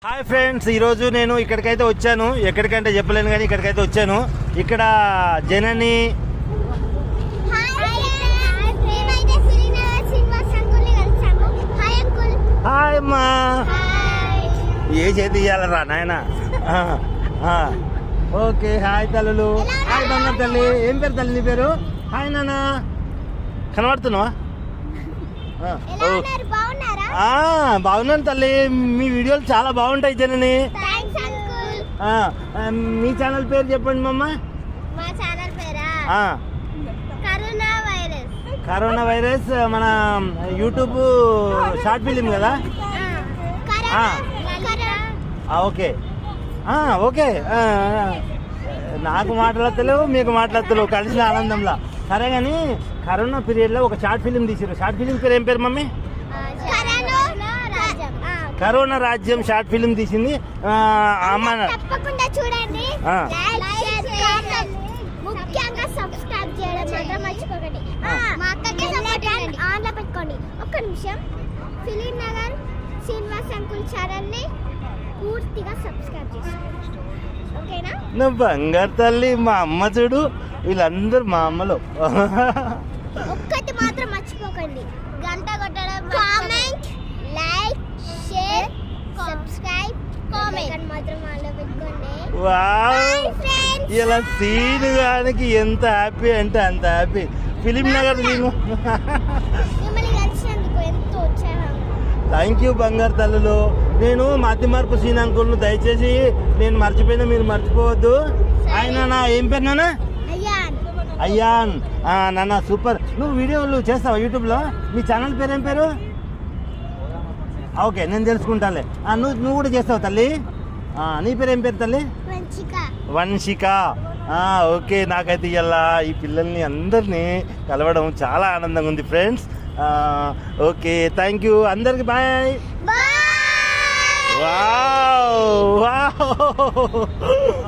Hi friends, ఈరోజు నేను ఇక్కడికైతే వచ్చాను. ఎక్కడికంటే చెప్పలేను కానీ ఇక్కడికైతే వచ్చాను. ఇక్కడ జనని హాయ్ అమ్మా, ఏ చేతి ఇయ్యాలరా నాయన. ఓకే, హాయ్ తల్లులు. హాయ్ బంగారు తల్లి. ఏం పేరు తల్లి నీ పేరు? హాయ్ నాన్న. కనబడుతున్నావా? బాగున్నాను తల్లి. మీ వీడియోలు చాలా బాగుంటాయి జనని. మీ ఛానల్ పేరు చెప్పండి మమ్మ. కరోనా వైరస్ మన యూట్యూబ్ షార్ట్ ఫిలిం కదా. ఓకే ఓకే, నాకు మాట్లాడతలేవు మీకు మాట్లాడతలేవు, కలిసిన ఆనందంలా. సరే కానీ కరోనా పీరియడ్లో ఒక షార్ట్ ఫిలిం తీసారు. షార్ట్ ఫిలిం పేరు ఏం పేరు మమ్మీ? కరోనా రాజ్యం షార్ట్ ఫిలిం తీసింది అమ్మ. తప్పకుండా చూడండి, ముఖ్యంగా సబ్స్క్రైబ్ చేయడం మాత్రం మర్చిపోకండి. మా అక్కకి ఆన్లో పెట్టుకోండి. ఒక్క నిమిషం. Film Nagar Srinivas uncle channel ని పూర్తిగా సబ్స్క్రైబ్ చేసుకోండి, ఓకేనా? నువ్వు బంగారు తల్లి. మా అమ్మ చూడు, వీళ్ళందరూ మా అమ్మలు. ఒక్కటి మాత్రం మర్చిపోకండి, గంట కొట్టడం, comment, like, share, subscribe, comment మాత్రం ఆన్లో పెట్టుకోండి. వావ్, ఇలా సీన్ గానికి ఎంత హ్యాపీ అంటే అంత హ్యాపీ. ఫిలిం నగర్ నేను మిమ్మల్ని కలిసినందుకు ఎంతో ఉత్సాహం. థ్యాంక్ యూ బంగారు తల్లులు. నేను మతి మార్పు సీన్ అంకుల్ను దయచేసి నేను మర్చిపోయినా మీరు మర్చిపోవద్దు. ఆయన నా ఏం పేరు నాన్న? అయ్యాన్. నాన్న సూపర్. నువ్వు వీడియోలు చేస్తావా యూట్యూబ్లో? మీ ఛానల్ పేరు ఏం పేరు? ఓకే, నేను తెలుసుకుంటాలే. నువ్వు కూడా చేస్తావు తల్లి. నీ పేరు ఏం పేరు తల్లి? వంశిక. ఓకే, నాకైతే ఇలా ఈ పిల్లల్ని అందరినీ కలవడం చాలా ఆనందంగా ఉంది ఫ్రెండ్స్. ఓకే, థ్యాంక్ యూ అందరికి. బాయ్. Wow wow.